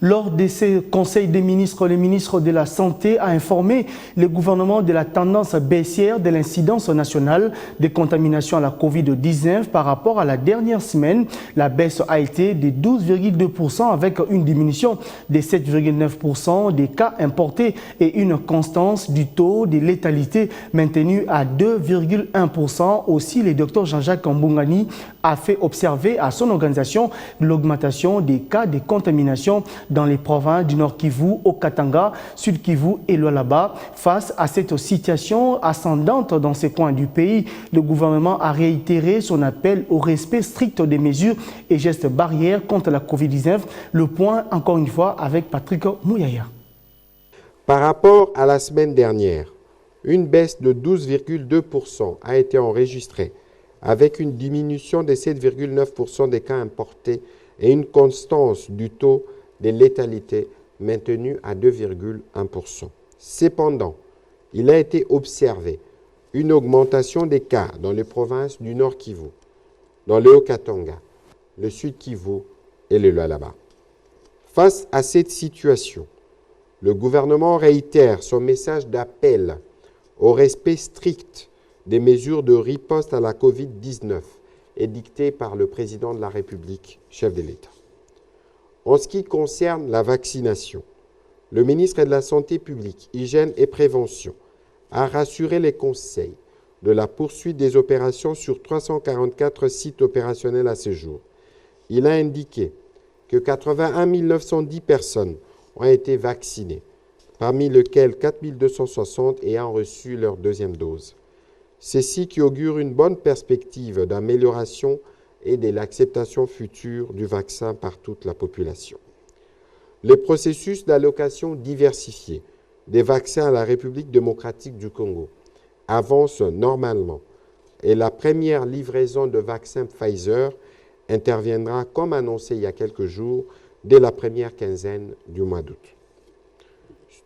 Lors de ce conseil des ministres, le ministre de la Santé a informé le gouvernement de la tendance baissière de l'incidence nationale de contamination à la COVID-19 par rapport à la dernière semaine. La baisse a été de 12,2% avec une diminution de 7,9% des cas importés et une constance du taux de létalité maintenue à 2,1%. Aussi, le docteur Jean-Jacques Mbungani a fait observer à son organisation l'augmentation des cas de contamination dans les provinces du Nord Kivu, au Katanga, Sud Kivu et Lualaba. Face à cette situation ascendante dans ces coins du pays, le gouvernement a réitéré son appel au respect strict des mesures et gestes barrières contre la COVID-19. Le point, encore une fois, avec Patrick Mouyaya. Par rapport à la semaine dernière, une baisse de 12,2% a été enregistrée, avec une diminution de 7,9% des cas importés et une constance du taux de létalité maintenue à 2,1%. Cependant, il a été observé une augmentation des cas dans les provinces du Nord Kivu, dans le Haut-Katanga, le Sud Kivu et le Lualaba. Face à cette situation, le gouvernement réitère son message d'appel au respect strict des mesures de riposte à la COVID-19 édictées par le président de la République, chef de l'État. En ce qui concerne la vaccination, le ministre de la Santé publique, Hygiène et Prévention a rassuré les conseils de la poursuite des opérations sur 344 sites opérationnels à ce jour. Il a indiqué que 81 910 personnes ont été vaccinées, parmi lesquelles 4 260 ayant reçu leur deuxième dose. Ceci qui augure une bonne perspective d'amélioration et de l'acceptation future du vaccin par toute la population. Le processus d'allocation diversifié des vaccins à la République démocratique du Congo avance normalement et la première livraison de vaccins Pfizer interviendra, comme annoncé il y a quelques jours, dès la première quinzaine du mois d'août.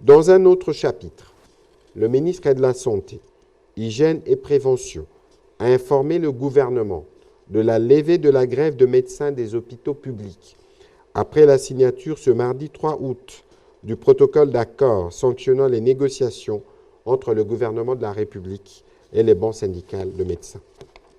Dans un autre chapitre, le ministre de la Santé, Hygiène et Prévention a informé le gouvernement de la levée de la grève de médecins des hôpitaux publics après la signature ce mardi 3 août du protocole d'accord sanctionnant les négociations entre le gouvernement de la République et les bancs syndicales de médecins.